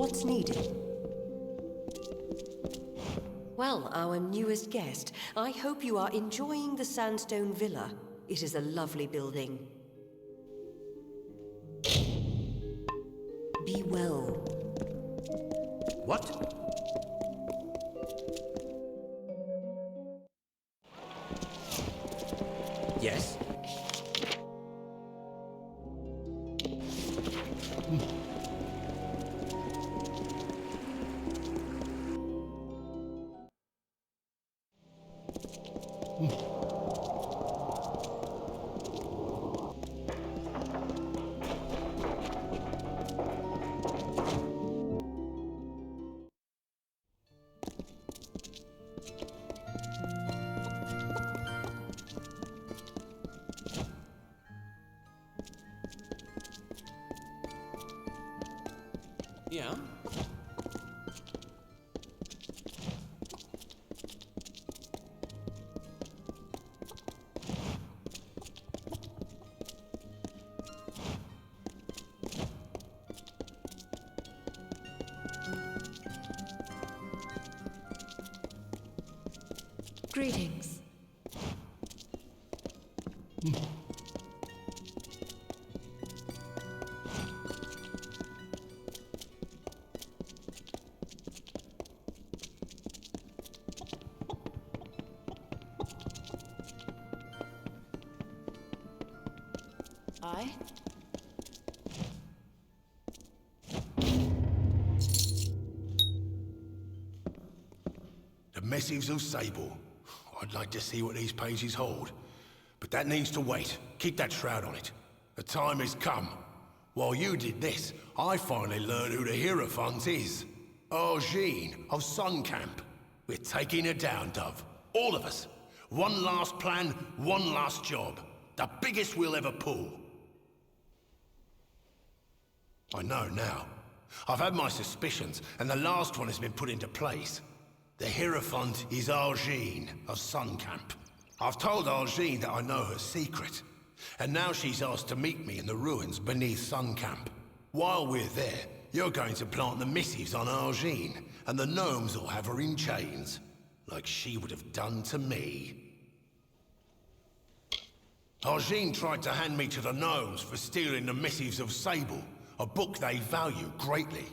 what's needed. Well, our newest guest, I hope you are enjoying the sandstone villa. It is a lovely building. Be well. What? Yes? Yeah? Greetings. Aye? The missives of Sable. I'd like to see what these pages hold. But that needs to wait. Keep that shroud on it. The time has come. While you did this, I finally learned who the Hierophant is. Argene of Sun Camp. We're taking her down, Dove. All of us. One last plan, one last job. The biggest we'll ever pull. I know now. I've had my suspicions, and the last one has been put into place. The Hierophant is Argene of Sun Camp. I've told Argene that I know her secret, and now she's asked to meet me in the ruins beneath Sun Camp. While we're there, you're going to plant the missives on Argene, and the gnomes will have her in chains, like she would have done to me. Argene tried to hand me to the gnomes for stealing the missives of Sable, a book they value greatly.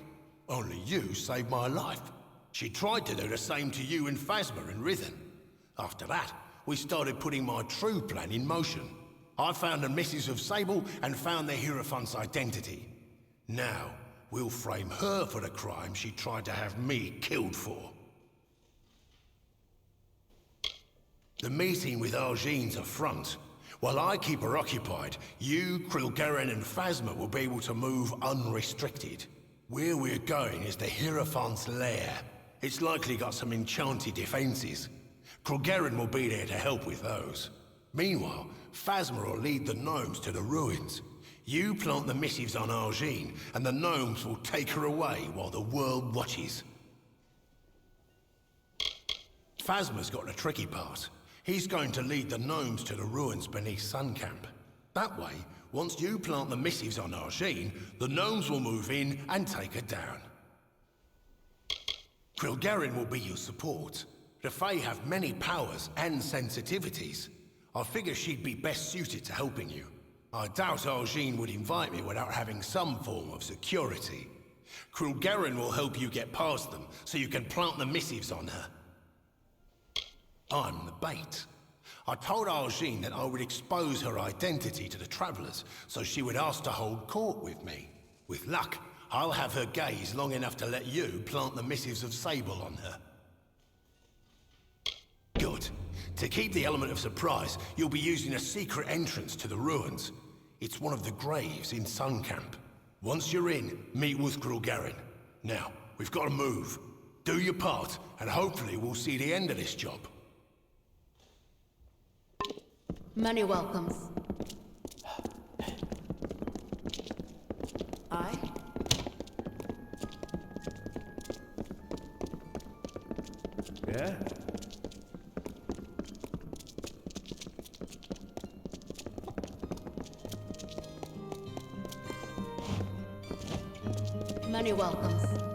Only you saved my life. She tried to do the same to you and Phasma and Rhythm. After that, we started putting my true plan in motion. I found the missives of Sable and found the Hierophant's identity. Now, we'll frame her for the crime she tried to have me killed for. The meeting with Argene's a front. While I keep her occupied, you, Krilgaren and Phasma will be able to move unrestricted. Where we're going is the Hierophant's lair. It's likely got some enchanted defenses. Krilgaren will be there to help with those. Meanwhile, Phasma will lead the gnomes to the ruins. You plant the missives on Argene, and the gnomes will take her away while the world watches. Phasma's got the tricky part. He's going to lead the gnomes to the ruins beneath Sun Camp. That way, once you plant the missives on Argene, the gnomes will move in and take her down. Krilgaren will be your support. The Fae have many powers and sensitivities. I figure she'd be best suited to helping you. I doubt Argene would invite me without having some form of security. Krilgaren will help you get past them, so you can plant the missives on her. I'm the bait. I told Argene that I would expose her identity to the Travelers, so she would ask to hold court with me. With luck, I'll have her gaze long enough to let you plant the missives of Sable on her. Good. To keep the element of surprise, you'll be using a secret entrance to the ruins. It's one of the graves in Sun Camp. Once you're in, meet with Krilgaren. Now, we've got to move. Do your part, and hopefully we'll see the end of this job. Many welcomes. Aye? Yeah? Many welcomes.